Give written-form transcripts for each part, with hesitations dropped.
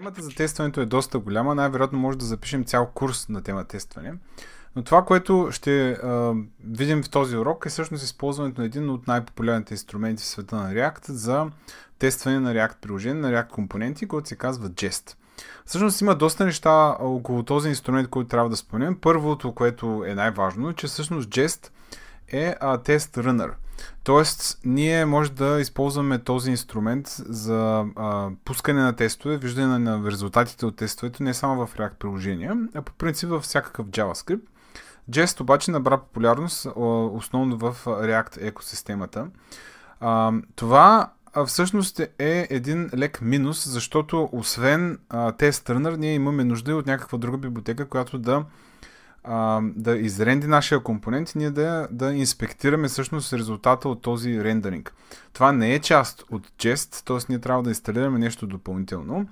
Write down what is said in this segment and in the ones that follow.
Темата за тестването е доста голяма. Най-вероятно може да запишем цял курс на тема тестване. Но това, което ще видим в този урок е всъщност използването на един от най-популярните инструменти в света на React за тестване на React приложения, на React компоненти, който се казва Jest. Всъщност има доста неща около този инструмент, който трябва да спомнем. Първото, което е най-важно, е, че всъщност Jest е тест runner. Тоест, ние може да използваме този инструмент за пускане на тестове, виждане на резултатите от тестовете, не само в React приложения, а по принцип във всякакъв JavaScript. Jest обаче набра популярност основно в React екосистемата. Това всъщност е един лек минус, защото освен тест runner, ние имаме нужда и от някаква друга библиотека, която да изренди нашия компонент и ние да инспектираме всъщност резултата от този рендеринг. Това не е част от Jest, т.е. ние трябва да инсталираме нещо допълнително.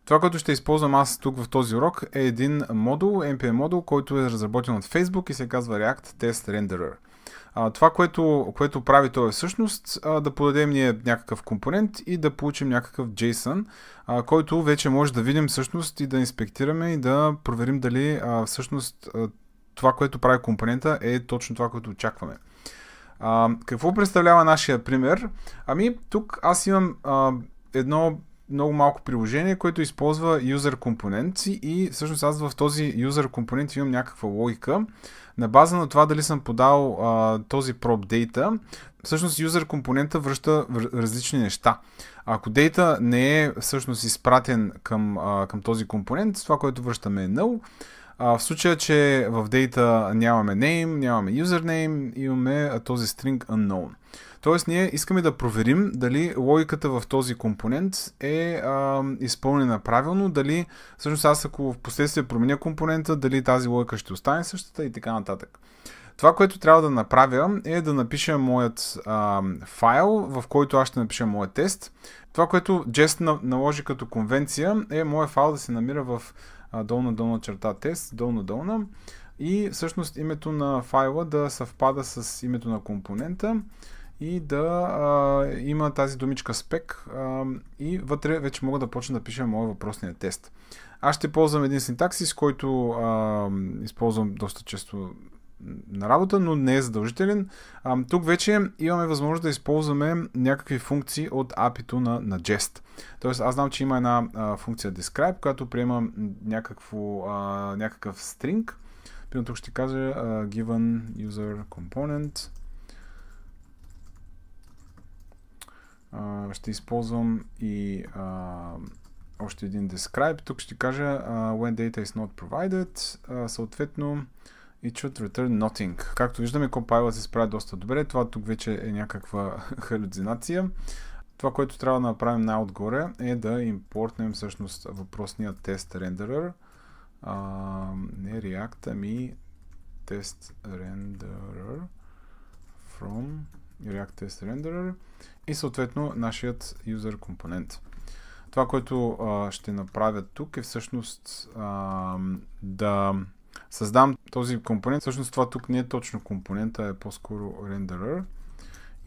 Това, което ще използвам аз тук в този урок, е един модул, npm модул, който е разработен от Facebook и се казва React Test Renderer. Това, което прави той е всъщност да подадем ние някакъв компонент и да получим някакъв JSON, който вече може да видим всъщност и да инспектираме и да проверим дали всъщност това, което прави компонента е точно това, което очакваме. Какво представлява нашия пример? Тук аз имам едно много малко приложение, което използва user компонент и всъщност аз в този user компонент имам някаква логика. На база на това дали съм подал този prop data, всъщност user компонента връща различни неща. Ако data не е всъщност изпратен към този компонент, това, което връщаме е null. В случая, че в data нямаме name, нямаме username, имаме този string unknown. Тоест, ние искаме да проверим дали логиката в този компонент е изпълнена правилно, дали всъщност аз ако в последствие променя компонента, дали тази логика ще остане същата и така нататък. Това, което трябва да направя е да напиша моят файл, в който аз ще напиша моят тест. Това, което Jest наложи като конвенция е моят файл да се намира в долна черта тест, долна и всъщност името на файла да съвпада с името на компонента и да има тази думичка spec и вътре вече мога да почна да пиша моя въпросния тест. Аз ще ползвам един синтаксис, който използвам доста често на работа, но не е задължителен. Тук вече имаме възможност да използваме някакви функции от API-то на Jest. Тоест аз знам, че има една функция describe, която приема някакъв string. Примерно тук ще кажа given user component. Ще използвам и още един describe. Тук ще кажа when data is not provided. Съответно it should return nothing. Както виждаме, компайлът се справя доста добре. Това тук вече е някаква халюцинация. Това, което трябва да направим най-отгоре е да импортнем всъщност въпросния тест renderer. Не React, ами test renderer from React Test Renderer и съответно нашият user компонент. Това, което ще направя тук е всъщност да създам този компонент. Всъщност това тук не е точно компонента, е по-скоро renderer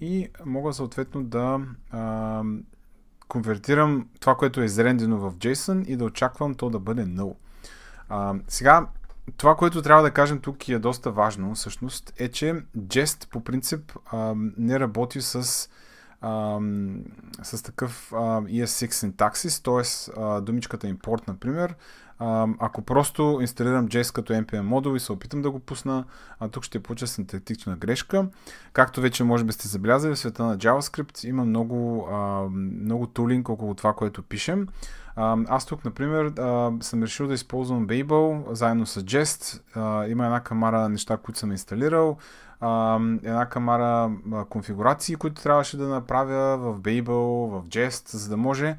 и мога съответно да конвертирам това, което е изрендено в JSON и да очаквам то да бъде null. Сега, това, което трябва да кажем тук и е доста важно, всъщност, е, че Jest по принцип не работи с такъв ES6 синтаксис, т.е. думичката import, например. Ако просто инсталирам Jest като npm модул и се опитам да го пусна, тук ще получа синтактична грешка. Както вече може би сте забелязали, в света на JavaScript има много тулинг около това, което пишем. Аз тук, например, съм решил да използвам Babel заедно с Jest. Има една камара неща, които съм инсталирал. Една камара конфигурации, които трябваше да направя в Babel, в Jest, за да може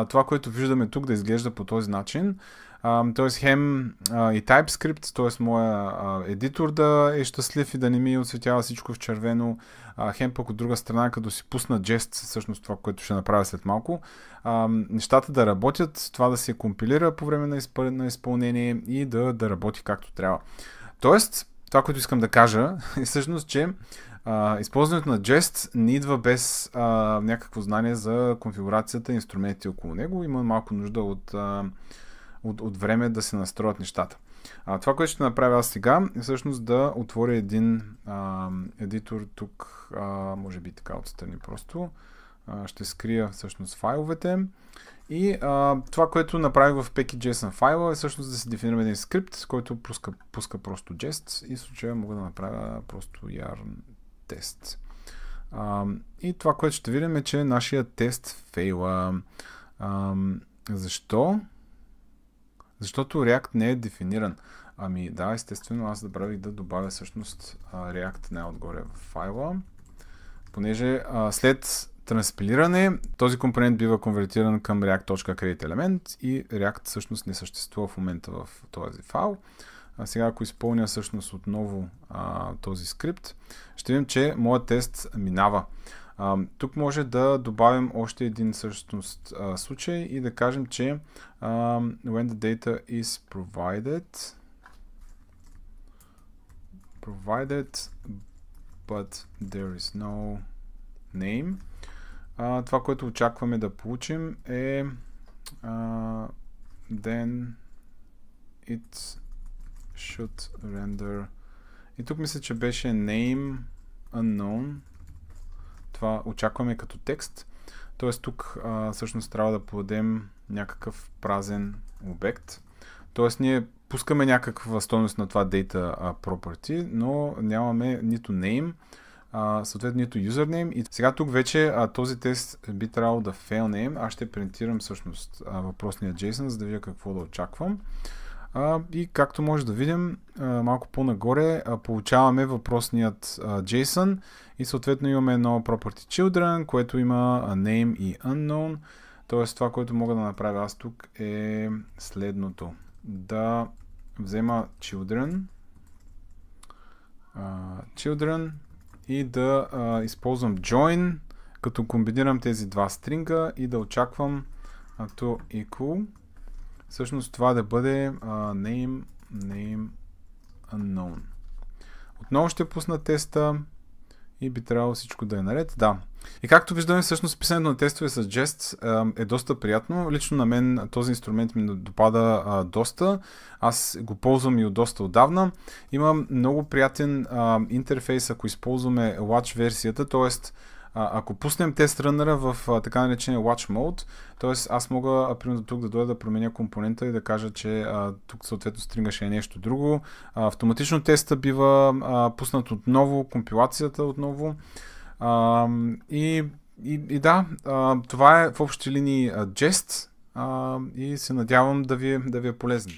това, което виждаме тук, да изглежда по този начин. Т.е. хем и TypeScript, т.е. моя едитор да е щастлив и да не ми осветява всичко в червено. Хем пък от друга страна, като си пусна Jest, всъщност това, което ще направя след малко, нещата да работят, това да се компилира по време на изпълнение и да работи както трябва. Тоест, това, което искам да кажа, е всъщност, че използването на Jest не идва без някакво знание за конфигурацията и инструментите около него. Има малко нужда от време да се настроят нещата. Това, което ще направя аз сега, е всъщност да отворя един едитор тук, може би така отстрани просто. Ще скрия всъщност файловете. И това, което направих в package.json файла, е всъщност да се дефинирам един скрипт, който пуска просто Jest, и в случая мога да направя просто yarn test. И това, което ще видим, е, че нашия тест фейла. Защо? Защото React не е дефиниран. Ами да, естествено, аз забравих да добавя всъщност React най-отгоре в файла, понеже след транспилиране този компонент бива конвертиран към React.createElement и React всъщност не съществува в момента в този файл. Сега, ако изпълня всъщност отново този скрипт, ще видим, че моят тест минава. Тук може да добавим още един всъщност случай и да кажем, че when the data is provided but there is no name, това, което очакваме да получим е then it should render, и тук мисля, че беше name unknown. Това очакваме като текст. Т.е. тук всъщност трябва да подадем някакъв празен обект. Т.е. ние пускаме някаква стойност на това data property, но нямаме нито name, съответно нито username. И сега тук вече този тест би трябвало да failname. Аз ще принтирам всъщност въпросния JSON, за да видя какво да очаквам. И както може да видим, малко по-нагоре получаваме въпросният JSON и съответно имаме едно property children, което има name и unknown. Тоест това, което мога да направя аз тук е следното. Да взема children и да използвам join, като комбинирам тези два стринга и да очаквам to equal. Всъщност това да бъде name unknown. Отново ще пусна теста и би трябвало всичко да е наред. Да. И както виждаме, всъщност писането на тестове с Jest е доста приятно. Лично на мен този инструмент ми допада доста. Аз го ползвам и от доста отдавна. Има много приятен интерфейс, ако използваме Watch версията, т.е. ако пуснем тест рънъра в така наречения Watch Mode, т.е. аз мога примерно тук да дойда да променя компонента и да кажа, че тук съответно стрингаше е нещо друго. Автоматично теста бива пуснат отново, компилацията отново. И да, това е в общи линии Jest и се надявам да ви е полезно.